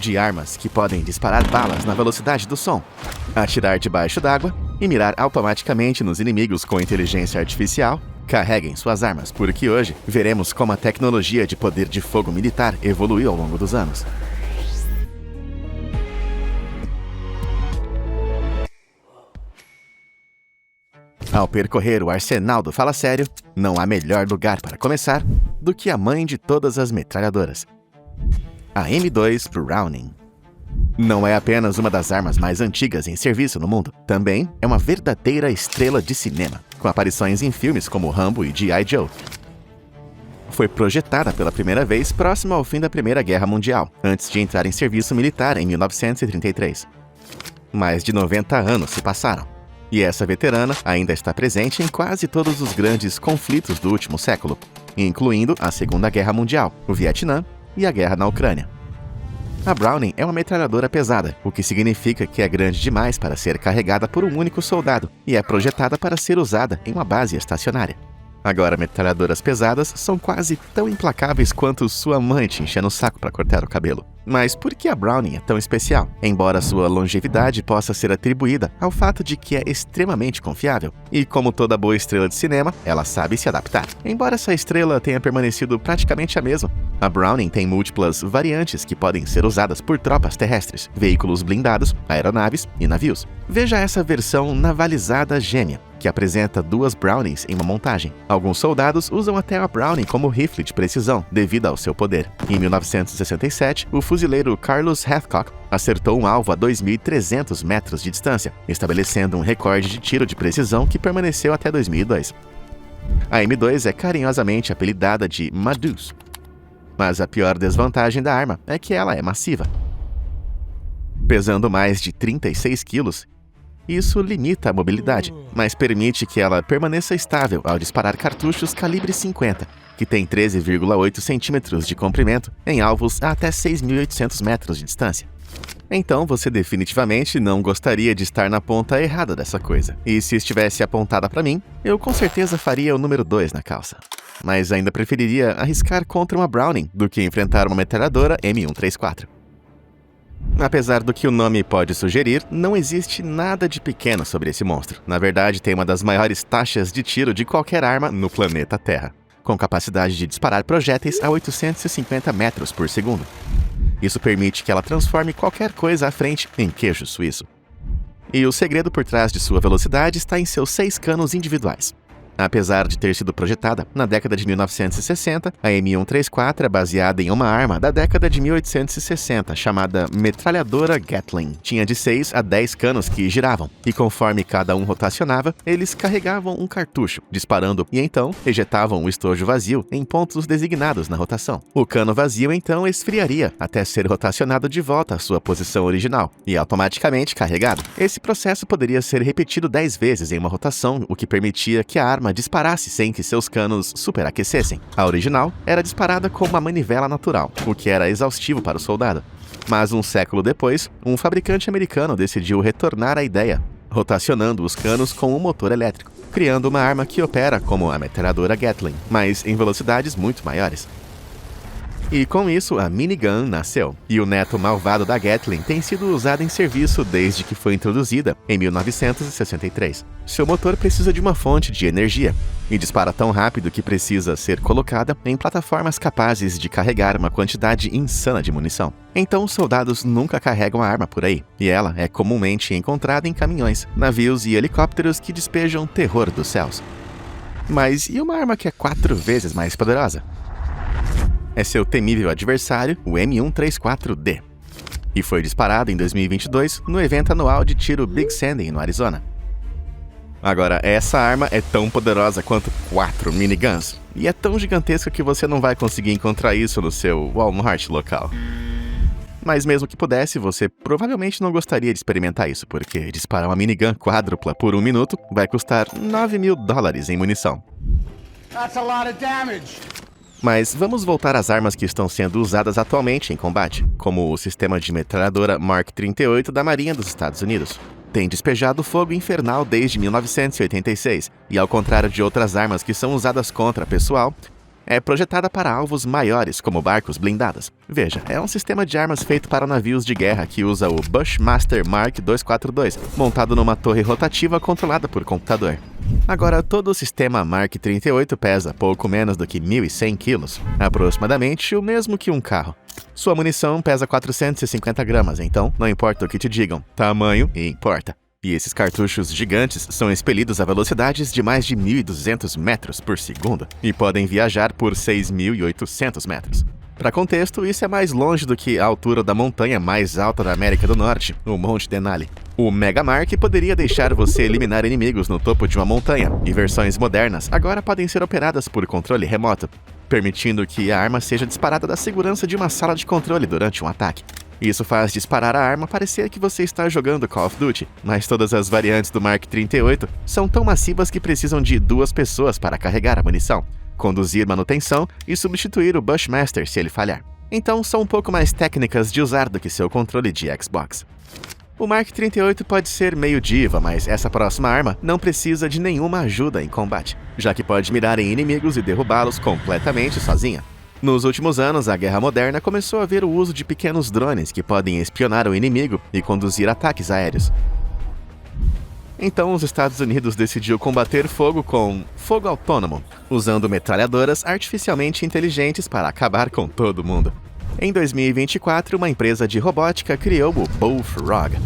de armas que podem disparar balas na velocidade do som, atirar debaixo d'água e mirar automaticamente nos inimigos com inteligência artificial. Carreguem suas armas, porque hoje veremos como a tecnologia de poder de fogo militar evoluiu ao longo dos anos. Ao percorrer o arsenal do Fala Sério, não há melhor lugar para começar do que a mãe de todas as metralhadoras, a M2 Browning. Não é apenas uma das armas mais antigas em serviço no mundo, também é uma verdadeira estrela de cinema, com aparições em filmes como Rambo e G.I. Joe. Foi projetada pela primeira vez próximo ao fim da Primeira Guerra Mundial, antes de entrar em serviço militar em 1933. Mais de 90 anos se passaram. E essa veterana ainda está presente em quase todos os grandes conflitos do último século, incluindo a Segunda Guerra Mundial, o Vietnã e a guerra na Ucrânia. A Browning é uma metralhadora pesada, o que significa que é grande demais para ser carregada por um único soldado e é projetada para ser usada em uma base estacionária. Agora, metralhadoras pesadas são quase tão implacáveis quanto sua mãe te enchendo o saco para cortar o cabelo. Mas por que a Browning é tão especial? Embora sua longevidade possa ser atribuída ao fato de que é extremamente confiável. E como toda boa estrela de cinema, ela sabe se adaptar. Embora essa estrela tenha permanecido praticamente a mesma, a Browning tem múltiplas variantes que podem ser usadas por tropas terrestres, veículos blindados, aeronaves e navios. Veja essa versão navalizada gêmea, que apresenta duas Brownings em uma montagem. Alguns soldados usam até a Browning como rifle de precisão, devido ao seu poder. Em 1967, o fuzileiro Carlos Hathcock acertou um alvo a 2.300 metros de distância, estabelecendo um recorde de tiro de precisão que permaneceu até 2002. A M2 é carinhosamente apelidada de Madus. Mas a pior desvantagem da arma é que ela é massiva. Pesando mais de 36 quilos, isso limita a mobilidade, mas permite que ela permaneça estável ao disparar cartuchos calibre 50, que tem 13,8 centímetros de comprimento, em alvos a até 6.800 metros de distância. Então você definitivamente não gostaria de estar na ponta errada dessa coisa. E se estivesse apontada para mim, eu com certeza faria o número 2 na calça. Mas ainda preferiria arriscar contra uma Browning do que enfrentar uma metralhadora M134. Apesar do que o nome pode sugerir, não existe nada de pequeno sobre esse monstro. Na verdade, tem uma das maiores taxas de tiro de qualquer arma no planeta Terra, com capacidade de disparar projéteis a 850 metros por segundo. Isso permite que ela transforme qualquer coisa à frente em queijo suíço. E o segredo por trás de sua velocidade está em seus 6 canos individuais. Apesar de ter sido projetada na década de 1960, a M134 é baseada em uma arma da década de 1860 chamada metralhadora Gatling. Tinha de 6 a 10 canos que giravam, e conforme cada um rotacionava, eles carregavam um cartucho, disparando e então ejetavam o estojo vazio em pontos designados na rotação. O cano vazio então esfriaria até ser rotacionado de volta à sua posição original e automaticamente carregado. Esse processo poderia ser repetido 10 vezes em uma rotação, o que permitia que a arma disparasse sem que seus canos superaquecessem. A original era disparada com uma manivela natural, o que era exaustivo para o soldado. Mas um século depois, um fabricante americano decidiu retornar à ideia, rotacionando os canos com um motor elétrico, criando uma arma que opera como a metralhadora Gatling, mas em velocidades muito maiores. E com isso, a minigun nasceu, e o neto malvado da Gatling tem sido usado em serviço desde que foi introduzida em 1963. Seu motor precisa de uma fonte de energia, e dispara tão rápido que precisa ser colocada em plataformas capazes de carregar uma quantidade insana de munição. Então os soldados nunca carregam a arma por aí, e ela é comumente encontrada em caminhões, navios e helicópteros que despejam terror dos céus. Mas e uma arma que é 4 vezes mais poderosa? É seu temível adversário, o M134D. E foi disparado em 2022 no evento anual de tiro Big Sandy, no Arizona. Agora, essa arma é tão poderosa quanto 4 miniguns, e é tão gigantesca que você não vai conseguir encontrar isso no seu Walmart local. Mas mesmo que pudesse, você provavelmente não gostaria de experimentar isso, porque disparar uma minigun quádrupla por 1 minuto vai custar $9.000 em munição. That's a lot of damage. Mas vamos voltar às armas que estão sendo usadas atualmente em combate, como o sistema de metralhadora Mark 38 da Marinha dos Estados Unidos. Tem despejado fogo infernal desde 1986, e ao contrário de outras armas que são usadas contra pessoal, É projetada para alvos maiores, como barcos blindados. Veja, é um sistema de armas feito para navios de guerra que usa o Bushmaster Mark 242, montado numa torre rotativa controlada por computador. Agora, todo o sistema Mark 38 pesa pouco menos do que 1.100 quilos, aproximadamente o mesmo que um carro. Sua munição pesa 450 gramas, então não importa o que te digam, tamanho importa. E esses cartuchos gigantes são expelidos a velocidades de mais de 1.200 metros por segundo e podem viajar por 6.800 metros. Para contexto, isso é mais longe do que a altura da montanha mais alta da América do Norte, o Monte Denali. O Mega Mark poderia deixar você eliminar inimigos no topo de uma montanha, e versões modernas agora podem ser operadas por controle remoto, permitindo que a arma seja disparada da segurança de uma sala de controle durante um ataque. Isso faz disparar a arma parecer que você está jogando Call of Duty, mas todas as variantes do Mark 38 são tão massivas que precisam de 2 pessoas para carregar a munição, conduzir manutenção e substituir o Bushmaster se ele falhar. Então são um pouco mais técnicas de usar do que seu controle de Xbox. O Mark 38 pode ser meio diva, mas essa próxima arma não precisa de nenhuma ajuda em combate, já que pode mirar em inimigos e derrubá-los completamente sozinha. Nos últimos anos, a guerra moderna começou a ver o uso de pequenos drones que podem espionar o inimigo e conduzir ataques aéreos. Então, os Estados Unidos decidiu combater fogo com fogo autônomo, usando metralhadoras artificialmente inteligentes para acabar com todo mundo. Em 2024, uma empresa de robótica criou o Bullfrog.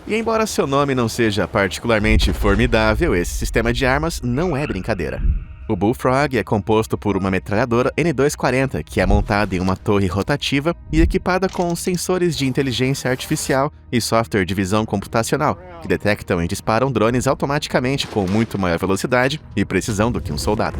E embora seu nome não seja particularmente formidável, esse sistema de armas não é brincadeira. O Bullfrog é composto por uma metralhadora N240, que é montada em uma torre rotativa e equipada com sensores de inteligência artificial e software de visão computacional, que detectam e disparam drones automaticamente com muito maior velocidade e precisão do que um soldado.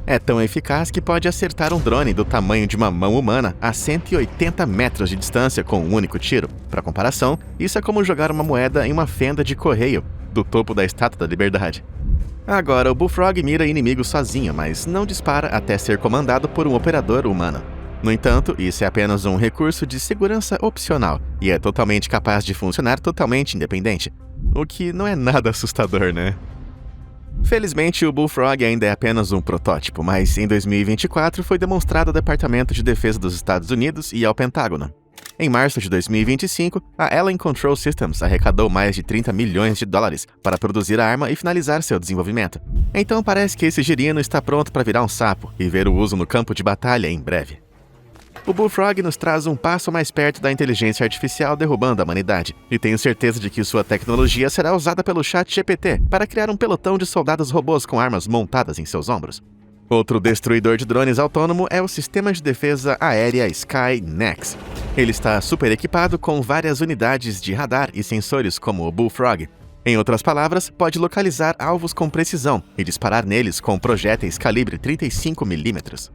É tão eficaz que pode acertar um drone do tamanho de uma mão humana a 180 metros de distância com um único tiro. Para comparação, isso é como jogar uma moeda em uma fenda de correio, do topo da Estátua da Liberdade. Agora, o Bullfrog mira inimigos sozinho, mas não dispara até ser comandado por um operador humano. No entanto, isso é apenas um recurso de segurança opcional e é totalmente capaz de funcionar totalmente independente. O que não é nada assustador, né? Felizmente, o Bullfrog ainda é apenas um protótipo, mas em 2024 foi demonstrado ao Departamento de Defesa dos Estados Unidos e ao Pentágono. Em março de 2025, a Allen Control Systems arrecadou mais de 30 milhões de dólares para produzir a arma e finalizar seu desenvolvimento. Então parece que esse girino está pronto para virar um sapo e ver o uso no campo de batalha em breve. O Bullfrog nos traz um passo mais perto da inteligência artificial derrubando a humanidade, e tenho certeza de que sua tecnologia será usada pelo ChatGPT para criar um pelotão de soldados robôs com armas montadas em seus ombros. Outro destruidor de drones autônomo é o Sistema de Defesa Aérea Skynex. Ele está super equipado com várias unidades de radar e sensores como o Bullfrog. Em outras palavras, pode localizar alvos com precisão e disparar neles com projéteis calibre 35mm.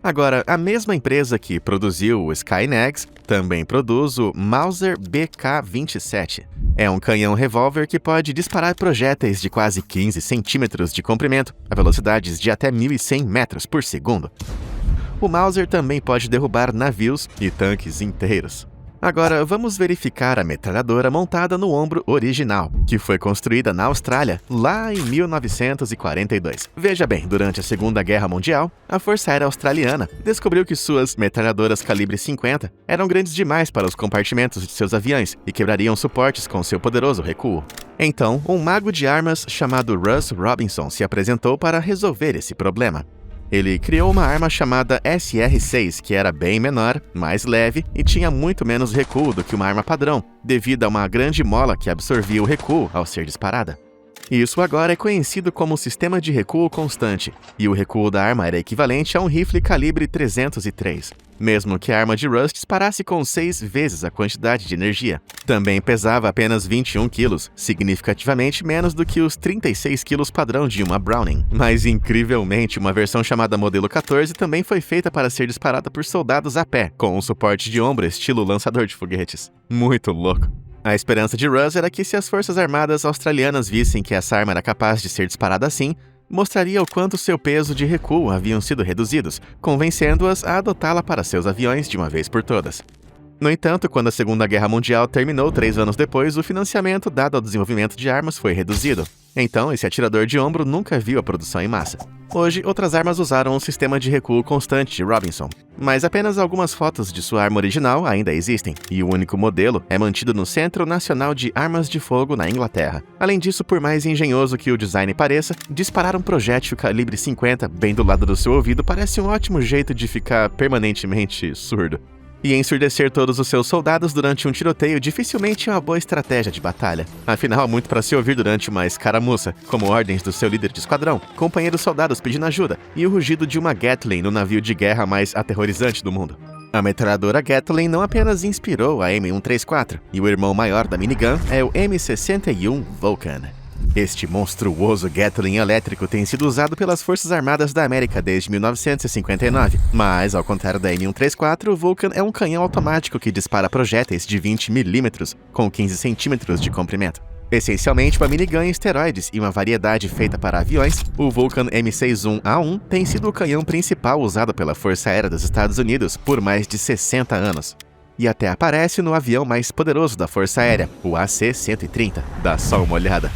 Agora, a mesma empresa que produziu o Skynex também produz o Mauser BK-27. É um canhão revólver que pode disparar projéteis de quase 15 centímetros de comprimento a velocidades de até 1.100 metros por segundo. O Mauser também pode derrubar navios e tanques inteiros. Agora, vamos verificar a metralhadora montada no ombro original, que foi construída na Austrália lá em 1942. Veja bem, durante a Segunda Guerra Mundial, a Força Aérea Australiana descobriu que suas metralhadoras calibre 50 eram grandes demais para os compartimentos de seus aviões e quebrariam suportes com seu poderoso recuo. Então, um mago de armas chamado Russ Robinson se apresentou para resolver esse problema. Ele criou uma arma chamada SR-6, que era bem menor, mais leve e tinha muito menos recuo do que uma arma padrão, devido a uma grande mola que absorvia o recuo ao ser disparada. Isso agora é conhecido como sistema de recuo constante, e o recuo da arma era equivalente a um rifle calibre 303, mesmo que a arma de Russ disparasse com 6 vezes a quantidade de energia. Também pesava apenas 21 quilos, significativamente menos do que os 36 quilos padrão de uma Browning. Mas, incrivelmente, uma versão chamada Modelo 14 também foi feita para ser disparada por soldados a pé, com um suporte de ombro estilo lançador de foguetes. Muito louco. A esperança de Russ era que se as forças armadas australianas vissem que essa arma era capaz de ser disparada assim, mostraria o quanto seu peso de recuo haviam sido reduzidos, convencendo-as a adotá-la para seus aviões de uma vez por todas. No entanto, quando a Segunda Guerra Mundial terminou 3 anos depois, o financiamento dado ao desenvolvimento de armas foi reduzido. Então, esse atirador de ombro nunca viu a produção em massa. Hoje, outras armas usaram um sistema de recuo constante de Robinson, mas apenas algumas fotos de sua arma original ainda existem, e o único modelo é mantido no Centro Nacional de Armas de Fogo na Inglaterra. Além disso, por mais engenhoso que o design pareça, disparar um projétil calibre 50 bem do lado do seu ouvido parece um ótimo jeito de ficar permanentemente surdo. E ensurdecer todos os seus soldados durante um tiroteio dificilmente é uma boa estratégia de batalha. Afinal, há muito para se ouvir durante uma escaramuça, como ordens do seu líder de esquadrão, companheiros soldados pedindo ajuda e o rugido de uma Gatling no navio de guerra mais aterrorizante do mundo. A metralhadora Gatling não apenas inspirou a M134, e o irmão maior da minigun é o M61 Vulcan. Este monstruoso Gatling elétrico tem sido usado pelas Forças Armadas da América desde 1959, mas, ao contrário da M134, o Vulcan é um canhão automático que dispara projéteis de 20 mm com 15 cm de comprimento. Essencialmente uma minigun em esteroides e uma variedade feita para aviões, o Vulcan M61A1 tem sido o canhão principal usado pela Força Aérea dos Estados Unidos por mais de 60 anos. E até aparece no avião mais poderoso da Força Aérea, o AC-130. Dá só uma olhada.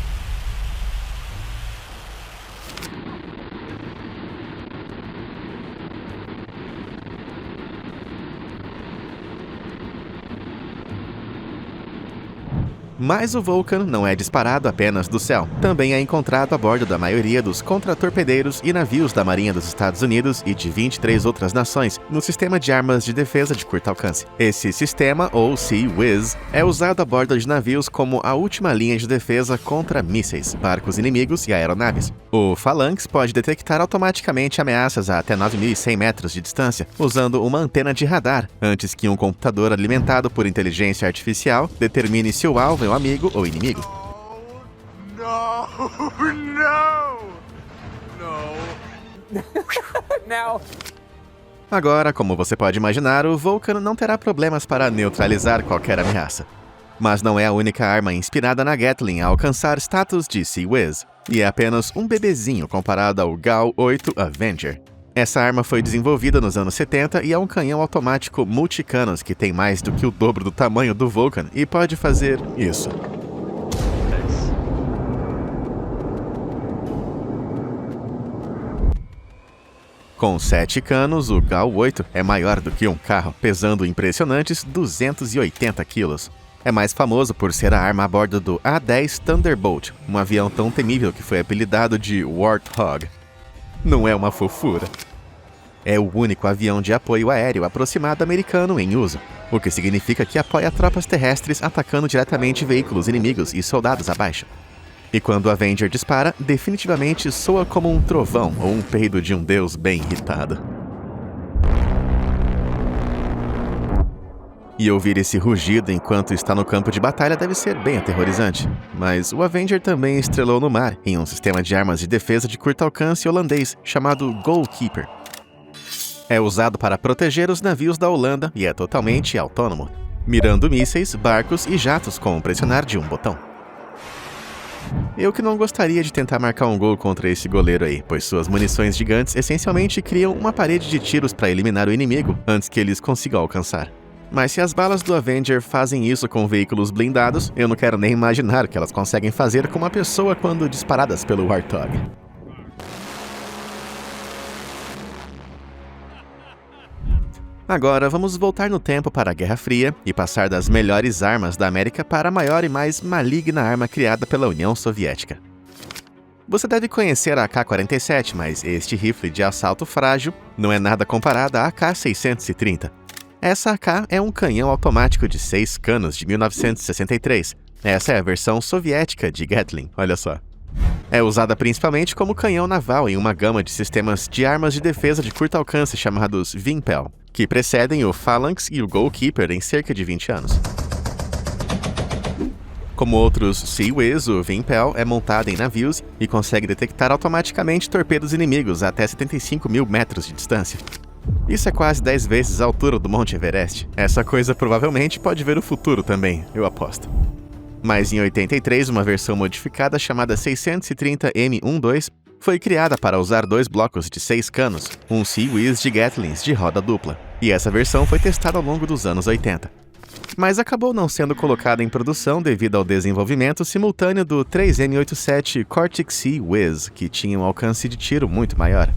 Mas o Vulcan não é disparado apenas do céu. Também é encontrado a bordo da maioria dos contratorpedeiros e navios da Marinha dos Estados Unidos e de 23 outras nações no sistema de armas de defesa de curto alcance. Esse sistema, ou Sea-Wiz, é usado a bordo de navios como a última linha de defesa contra mísseis, barcos inimigos e aeronaves. O Phalanx pode detectar automaticamente ameaças a até 9.100 metros de distância, usando uma antena de radar, antes que um computador alimentado por inteligência artificial determine se o alvo é um amigo ou inimigo. Now. Agora, como você pode imaginar, o Vulcan não terá problemas para neutralizar qualquer ameaça. Mas não é a única arma inspirada na Gatling a alcançar status de Sea-Wiz, e é apenas um bebezinho comparado ao GAU-8 Avenger. Essa arma foi desenvolvida nos anos 70 e é um canhão automático multicanos que tem mais do que o dobro do tamanho do Vulcan e pode fazer isso. Com 7 canos, o GAU-8 é maior do que um carro, pesando impressionantes 280 quilos. É mais famoso por ser a arma a bordo do A-10 Thunderbolt, um avião tão temível que foi apelidado de Warthog. Não é uma fofura. É o único avião de apoio aéreo aproximado americano em uso, o que significa que apoia tropas terrestres atacando diretamente veículos inimigos e soldados abaixo. E quando o Avenger dispara, definitivamente soa como um trovão ou um peido de um deus bem irritado. E ouvir esse rugido enquanto está no campo de batalha deve ser bem aterrorizante. Mas o Avenger também estrelou no mar, em um sistema de armas de defesa de curto alcance holandês chamado Goalkeeper. É usado para proteger os navios da Holanda e é totalmente autônomo, mirando mísseis, barcos e jatos com o pressionar de um botão. Eu que não gostaria de tentar marcar um gol contra esse goleiro aí, pois suas munições gigantes essencialmente criam uma parede de tiros para eliminar o inimigo antes que eles consigam alcançar. Mas se as balas do Avenger fazem isso com veículos blindados, eu não quero nem imaginar o que elas conseguem fazer com uma pessoa quando disparadas pelo Warthog. Agora, vamos voltar no tempo para a Guerra Fria e passar das melhores armas da América para a maior e mais maligna arma criada pela União Soviética. Você deve conhecer a AK-47, mas este rifle de assalto frágil não é nada comparado à AK-630. Essa AK é um canhão automático de 6 canos de 1963. Essa é a versão soviética de Gatling, olha só. É usada principalmente como canhão naval em uma gama de sistemas de armas de defesa de curto alcance chamados Vympel, que precedem o Phalanx e o Goalkeeper em cerca de 20 anos. Como outros Sea-Wiz, o Vympel é montado em navios e consegue detectar automaticamente torpedos inimigos a até 75 mil metros de distância. Isso é quase 10 vezes a altura do Monte Everest. Essa coisa provavelmente pode ver o futuro também, eu aposto. Mas em 83, uma versão modificada chamada 630M12 Foi criada para usar 2 blocos de 6 canos, um Sea-Whiz de Gatlings de roda dupla, e essa versão foi testada ao longo dos anos 80. Mas acabou não sendo colocada em produção devido ao desenvolvimento simultâneo do 3M87 Cortex Sea-Whiz, que tinha um alcance de tiro muito maior.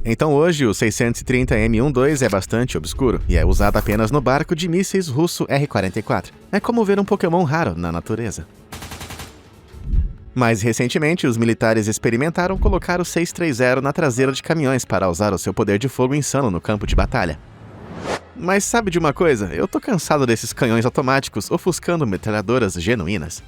Então hoje o 630 M12 é bastante obscuro e é usado apenas no barco de mísseis russo R-44. É como ver um Pokémon raro na natureza. Mais recentemente, os militares experimentaram colocar o 630 na traseira de caminhões para usar o seu poder de fogo insano no campo de batalha. Mas sabe de uma coisa? Eu tô cansado desses canhões automáticos ofuscando metralhadoras genuínas.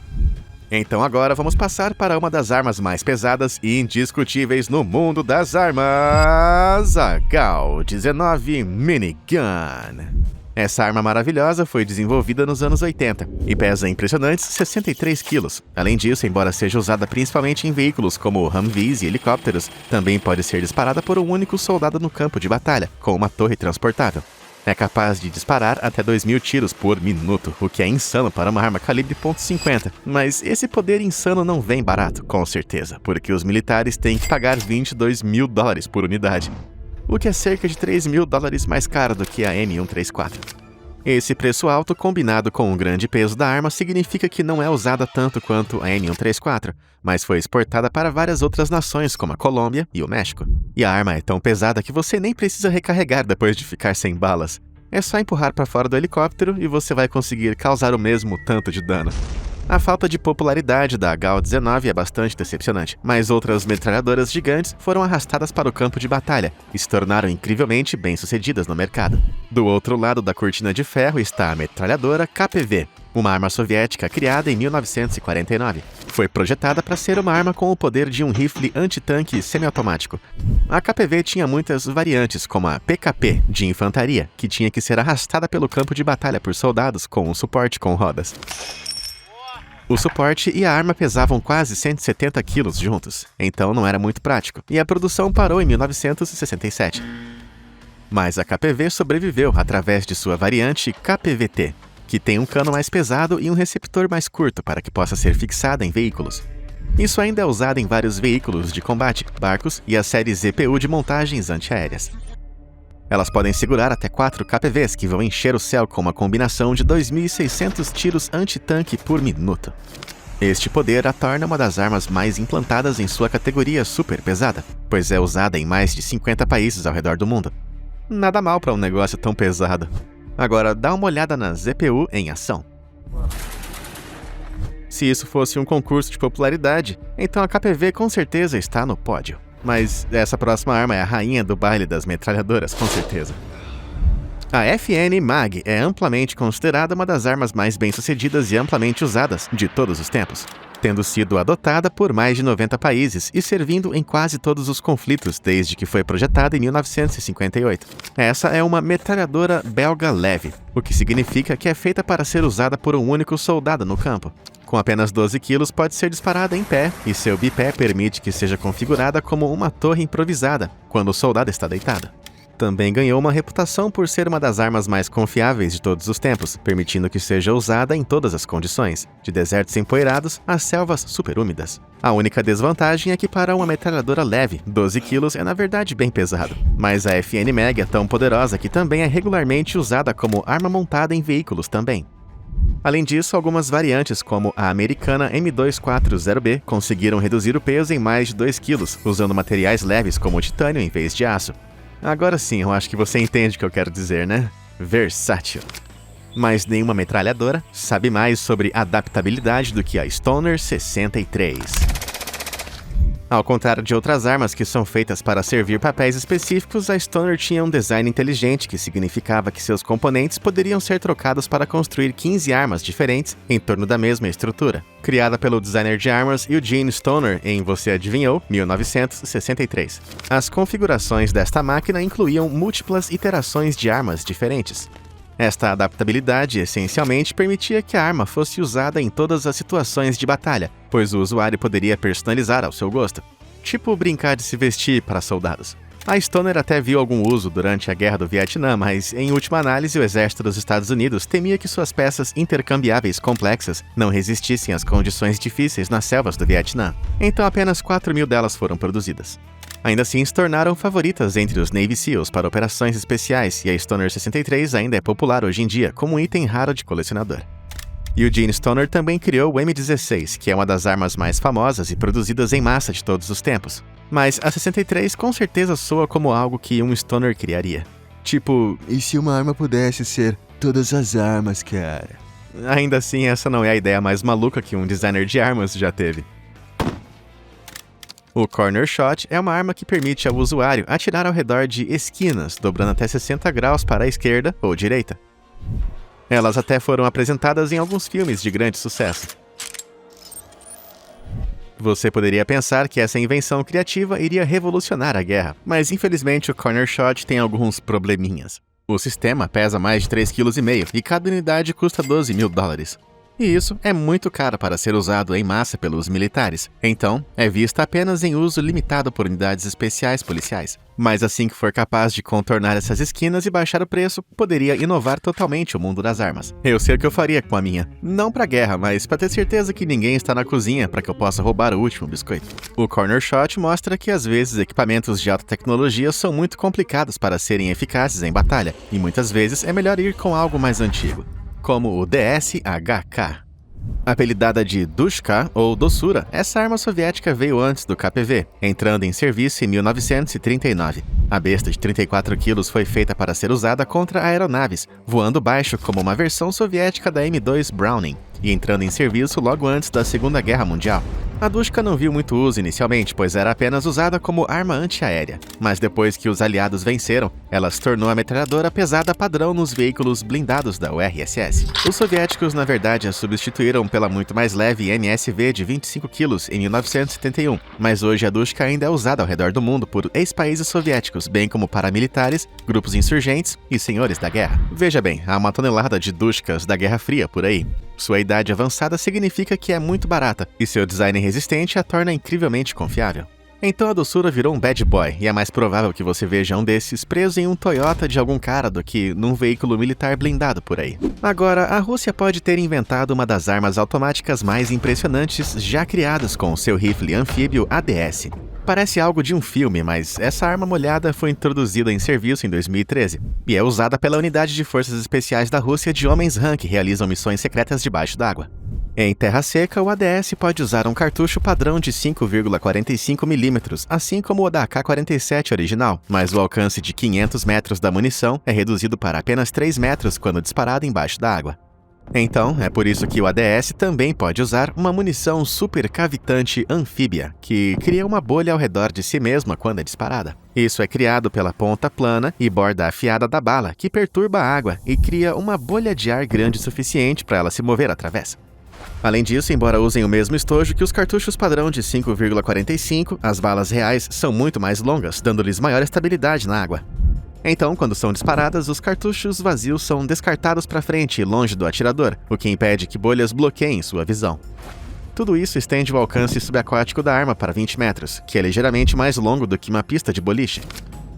Então agora vamos passar para uma das armas mais pesadas e indiscutíveis no mundo das armas, a GAU-19 Minigun. Essa arma maravilhosa foi desenvolvida nos anos 80 e pesa impressionantes 63 quilos. Além disso, embora seja usada principalmente em veículos como Humvees e helicópteros, também pode ser disparada por um único soldado no campo de batalha, com uma torre transportável. É capaz de disparar até 2.000 tiros por minuto, o que é insano para uma arma calibre .50. Mas esse poder insano não vem barato, com certeza, porque os militares têm que pagar $22 mil por unidade, o que é cerca de $3 mil mais caro do que a M134. Esse preço alto, combinado com o grande peso da arma, significa que não é usada tanto quanto a M134, mas foi exportada para várias outras nações, como a Colômbia e o México. E a arma é tão pesada que você nem precisa recarregar depois de ficar sem balas. É só empurrar para fora do helicóptero e você vai conseguir causar o mesmo tanto de dano. A falta de popularidade da GAU-19 é bastante decepcionante, mas outras metralhadoras gigantes foram arrastadas para o campo de batalha e se tornaram incrivelmente bem-sucedidas no mercado. Do outro lado da cortina de ferro está a metralhadora KPV, uma arma soviética criada em 1949. Foi projetada para ser uma arma com o poder de um rifle antitanque semiautomático. A KPV tinha muitas variantes, como a PKP, de infantaria, que tinha que ser arrastada pelo campo de batalha por soldados com um suporte com rodas. O suporte e a arma pesavam quase 170 quilos juntos, então não era muito prático, e a produção parou em 1967. Mas a KPV sobreviveu através de sua variante KPVT, que tem um cano mais pesado e um receptor mais curto para que possa ser fixada em veículos. Isso ainda é usado em vários veículos de combate, barcos e a série ZPU de montagens antiaéreas. Elas podem segurar até 4 KPVs que vão encher o céu com uma combinação de 2.600 tiros anti-tanque por minuto. Este poder a torna uma das armas mais implantadas em sua categoria super pesada, pois é usada em mais de 50 países ao redor do mundo. Nada mal para um negócio tão pesado. Agora dá uma olhada na ZPU em ação. Se isso fosse um concurso de popularidade, então a KPV com certeza está no pódio. Mas essa próxima arma é a rainha do baile das metralhadoras, com certeza. A FN Mag é amplamente considerada uma das armas mais bem-sucedidas e amplamente usadas de todos os tempos, tendo sido adotada por mais de 90 países e servindo em quase todos os conflitos desde que foi projetada em 1958. Essa é uma metralhadora belga leve, o que significa que é feita para ser usada por um único soldado no campo. Com apenas 12 quilos, pode ser disparada em pé, e seu bipé permite que seja configurada como uma torre improvisada, quando o soldado está deitado. Também ganhou uma reputação por ser uma das armas mais confiáveis de todos os tempos, permitindo que seja usada em todas as condições, de desertos empoeirados a selvas superúmidas. A única desvantagem é que para uma metralhadora leve, 12 quilos é na verdade bem pesado, mas a FN Mag é tão poderosa que também é regularmente usada como arma montada em veículos também. Além disso, algumas variantes, como a americana M240B, conseguiram reduzir o peso em mais de 2 kg, usando materiais leves como titânio em vez de aço. Agora sim, eu acho que você entende o que eu quero dizer, né? Versátil. Mas nenhuma metralhadora sabe mais sobre adaptabilidade do que a Stoner 63. Ao contrário de outras armas que são feitas para servir papéis específicos, a Stoner tinha um design inteligente que significava que seus componentes poderiam ser trocados para construir 15 armas diferentes em torno da mesma estrutura. Criada pelo designer de armas Eugene Stoner em, você adivinhou, 1963. As configurações desta máquina incluíam múltiplas iterações de armas diferentes. Esta adaptabilidade essencialmente permitia que a arma fosse usada em todas as situações de batalha, pois o usuário poderia personalizar ao seu gosto. Tipo brincar de se vestir para soldados. A Stoner até viu algum uso durante a Guerra do Vietnã, mas, em última análise, o exército dos Estados Unidos temia que suas peças intercambiáveis complexas não resistissem às condições difíceis nas selvas do Vietnã. Então apenas 4.000 delas foram produzidas. Ainda assim, se tornaram favoritas entre os Navy SEALs para operações especiais, e a Stoner 63 ainda é popular hoje em dia como um item raro de colecionador. Eugene Stoner também criou o M16, que é uma das armas mais famosas e produzidas em massa de todos os tempos. Mas a 63 com certeza soa como algo que um Stoner criaria. Tipo, e se uma arma pudesse ser todas as armas, cara? Ainda assim, essa não é a ideia mais maluca que um designer de armas já teve. O Corner Shot é uma arma que permite ao usuário atirar ao redor de esquinas, dobrando até 60 graus para a esquerda ou direita. Elas até foram apresentadas em alguns filmes de grande sucesso. Você poderia pensar que essa invenção criativa iria revolucionar a guerra, mas infelizmente o Corner Shot tem alguns probleminhas. O sistema pesa mais de 3,5 kg e cada unidade custa $12.000. E isso é muito caro para ser usado em massa pelos militares, então é vista apenas em uso limitado por unidades especiais policiais. Mas assim que for capaz de contornar essas esquinas e baixar o preço, poderia inovar totalmente o mundo das armas. Eu sei o que eu faria com a minha. Não pra guerra, mas pra ter certeza que ninguém está na cozinha para que eu possa roubar o último biscoito. O Corner Shot mostra que às vezes equipamentos de alta tecnologia são muito complicados para serem eficazes em batalha, e muitas vezes é melhor ir com algo mais antigo, como o DSHK. Apelidada de Dushka ou Dossura, essa arma soviética veio antes do KPV, entrando em serviço em 1939. A besta de 34 kg foi feita para ser usada contra aeronaves, voando baixo como uma versão soviética da M2 Browning, e entrando em serviço logo antes da Segunda Guerra Mundial. A Dushka não viu muito uso inicialmente, pois era apenas usada como arma antiaérea, mas depois que os aliados venceram, ela se tornou a metralhadora pesada padrão nos veículos blindados da URSS. Os soviéticos, na verdade, a substituíram pela muito mais leve MSV de 25 kg em 1971, mas hoje a Dushka ainda é usada ao redor do mundo por ex-países soviéticos, bem como paramilitares, grupos insurgentes e senhores da guerra. Veja bem, há uma tonelada de Dushkas da Guerra Fria por aí. Sua idade avançada significa que é muito barata, e seu design resistente a torna incrivelmente confiável. Então a doçura virou um bad boy, e é mais provável que você veja um desses preso em um Toyota de algum cara do que num veículo militar blindado por aí. Agora, a Rússia pode ter inventado uma das armas automáticas mais impressionantes já criadas com o seu rifle anfíbio ADS. Parece algo de um filme, mas essa arma molhada foi introduzida em serviço em 2013 e é usada pela Unidade de Forças Especiais da Rússia de Homens-Rã que realizam missões secretas debaixo d'água. Em terra seca, o ADS pode usar um cartucho padrão de 5,45 mm, assim como o da AK-47 original, mas o alcance de 500 metros da munição é reduzido para apenas 3 metros quando disparado embaixo da água. Então, é por isso que o ADS também pode usar uma munição super cavitante anfíbia, que cria uma bolha ao redor de si mesma quando é disparada. Isso é criado pela ponta plana e borda afiada da bala, que perturba a água e cria uma bolha de ar grande o suficiente para ela se mover através. Além disso, embora usem o mesmo estojo que os cartuchos padrão de 5,45, as balas reais são muito mais longas, dando-lhes maior estabilidade na água. Então, quando são disparadas, os cartuchos vazios são descartados para frente e longe do atirador, o que impede que bolhas bloqueiem sua visão. Tudo isso estende o alcance subaquático da arma para 20 metros, que é ligeiramente mais longo do que uma pista de boliche.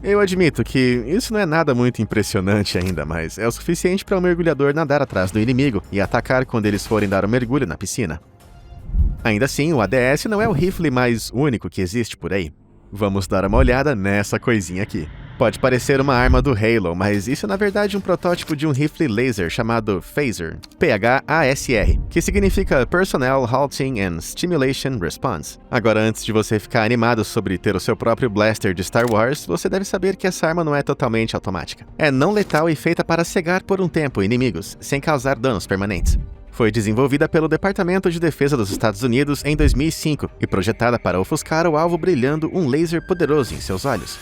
Eu admito que isso não é nada muito impressionante ainda, mas é o suficiente para um mergulhador nadar atrás do inimigo e atacar quando eles forem dar um mergulho na piscina. Ainda assim, o ADS não é o rifle mais único que existe por aí. Vamos dar uma olhada nessa coisinha aqui. Pode parecer uma arma do Halo, mas isso é na verdade um protótipo de um rifle laser chamado Phaser, PHASR, que significa Personnel Halting and Stimulation Response. Agora, antes de você ficar animado sobre ter o seu próprio blaster de Star Wars, você deve saber que essa arma não é totalmente automática. É não letal e feita para cegar por um tempo inimigos, sem causar danos permanentes. Foi desenvolvida pelo Departamento de Defesa dos Estados Unidos em 2005 e projetada para ofuscar o alvo brilhando um laser poderoso em seus olhos.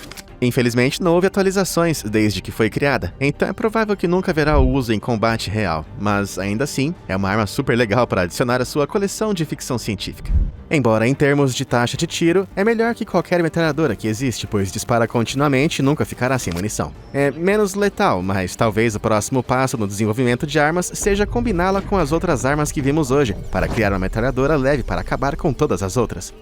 Infelizmente, não houve atualizações desde que foi criada, então é provável que nunca haverá o uso em combate real, mas ainda assim, é uma arma super legal para adicionar à sua coleção de ficção científica. Embora em termos de taxa de tiro, é melhor que qualquer metralhadora que existe, pois dispara continuamente e nunca ficará sem munição. É menos letal, mas talvez o próximo passo no desenvolvimento de armas seja combiná-la com as outras armas que vimos hoje, para criar uma metralhadora leve para acabar com todas as outras.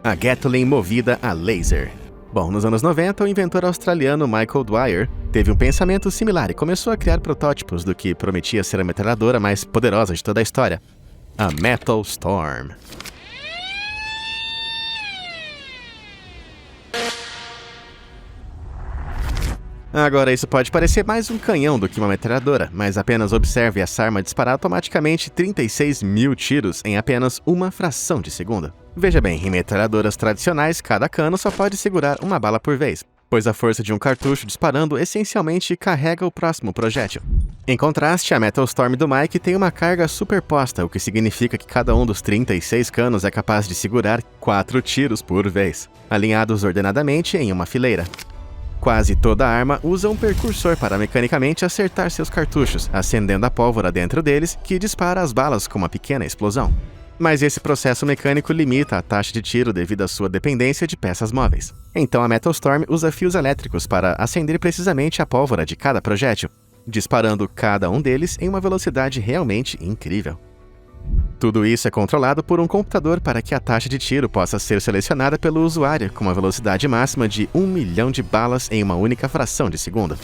A Gatling movida a laser. Bom, nos anos 90, o inventor australiano Michael Dwyer teve um pensamento similar e começou a criar protótipos do que prometia ser a metralhadora mais poderosa de toda a história, a Metal Storm. Agora, isso pode parecer mais um canhão do que uma metralhadora, mas apenas observe essa arma disparar automaticamente 36 mil tiros em apenas uma fração de segundo. Veja bem, em metralhadoras tradicionais, cada cano só pode segurar uma bala por vez, pois a força de um cartucho disparando essencialmente carrega o próximo projétil. Em contraste, a Metal Storm do Mike tem uma carga superposta, o que significa que cada um dos 36 canos é capaz de segurar 4 tiros por vez, alinhados ordenadamente em uma fileira. Quase toda arma usa um percursor para mecanicamente acertar seus cartuchos, acendendo a pólvora dentro deles, que dispara as balas com uma pequena explosão. Mas esse processo mecânico limita a taxa de tiro devido à sua dependência de peças móveis. Então a Metal Storm usa fios elétricos para acender precisamente a pólvora de cada projétil, disparando cada um deles em uma velocidade realmente incrível. Tudo isso é controlado por um computador para que a taxa de tiro possa ser selecionada pelo usuário com uma velocidade máxima de 1 milhão de balas em uma única fração de segundo.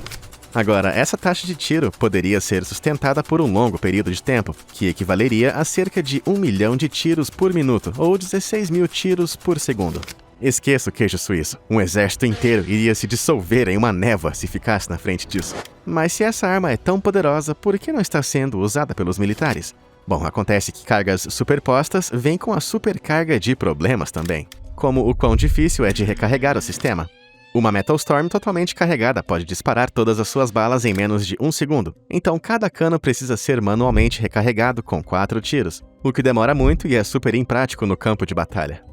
Agora, essa taxa de tiro poderia ser sustentada por um longo período de tempo, que equivaleria a cerca de 1 milhão de tiros por minuto, ou 16 mil tiros por segundo. Esqueça o queijo suíço. Um exército inteiro iria se dissolver em uma névoa se ficasse na frente disso. Mas se essa arma é tão poderosa, por que não está sendo usada pelos militares? Bom, acontece que cargas superpostas vêm com a supercarga de problemas também, como o quão difícil é de recarregar o sistema. Uma Metal Storm totalmente carregada pode disparar todas as suas balas em menos de 1 segundo, então cada cano precisa ser manualmente recarregado com 4 tiros, o que demora muito e é super imprático no campo de batalha.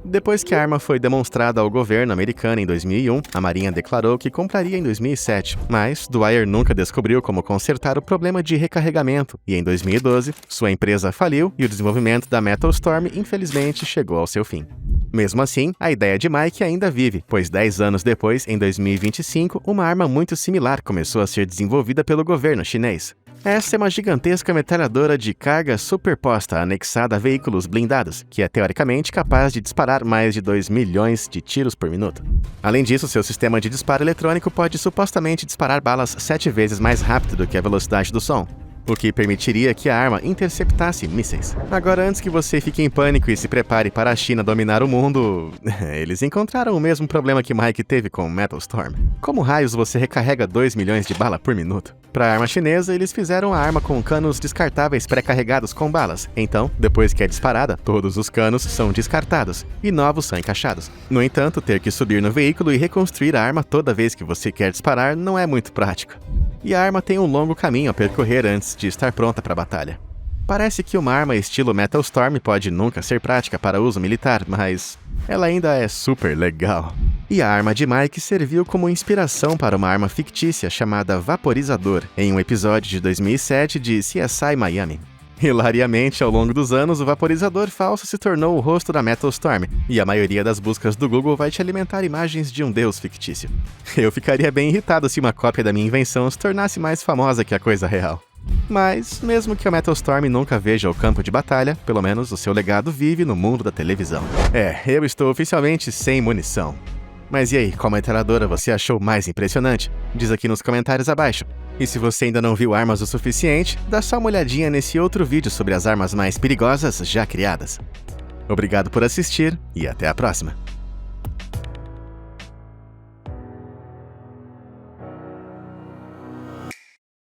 Depois que a arma foi demonstrada ao governo americano em 2001, a Marinha declarou que compraria em 2007, mas Dwyer nunca descobriu como consertar o problema de recarregamento, e em 2012, sua empresa faliu e o desenvolvimento da Metal Storm infelizmente chegou ao seu fim. Mesmo assim, a ideia de Mike ainda vive, pois 10 anos depois, em 2025, uma arma muito similar começou a ser desenvolvida pelo governo chinês. Essa é uma gigantesca metralhadora de carga superposta anexada a veículos blindados, que é teoricamente capaz de disparar mais de 2 milhões de tiros por minuto. Além disso, seu sistema de disparo eletrônico pode supostamente disparar balas 7 vezes mais rápido do que a velocidade do som, o que permitiria que a arma interceptasse mísseis. Agora, antes que você fique em pânico e se prepare para a China dominar o mundo, eles encontraram o mesmo problema que Mike teve com Metal Storm. Como raios você recarrega 2 milhões de bala por minuto? Para a arma chinesa, eles fizeram a arma com canos descartáveis pré-carregados com balas. Então, depois que é disparada, todos os canos são descartados e novos são encaixados. No entanto, ter que subir no veículo e reconstruir a arma toda vez que você quer disparar não é muito prático. E a arma tem um longo caminho a percorrer antes de estar pronta para a batalha. Parece que uma arma estilo Metal Storm pode nunca ser prática para uso militar, mas ela ainda é super legal. E a arma de Mike serviu como inspiração para uma arma fictícia chamada Vaporizador, em um episódio de 2007 de CSI Miami. Hilariamente, ao longo dos anos, o vaporizador falso se tornou o rosto da Metal Storm, e a maioria das buscas do Google vai te alimentar imagens de um deus fictício. Eu ficaria bem irritado se uma cópia da minha invenção se tornasse mais famosa que a coisa real. Mas, mesmo que a Metal Storm nunca veja o campo de batalha, pelo menos o seu legado vive no mundo da televisão. Eu estou oficialmente sem munição. Mas e aí, qual metralhadora você achou mais impressionante? Diz aqui nos comentários abaixo. E se você ainda não viu armas o suficiente, dá só uma olhadinha nesse outro vídeo sobre as armas mais perigosas já criadas. Obrigado por assistir e até a próxima!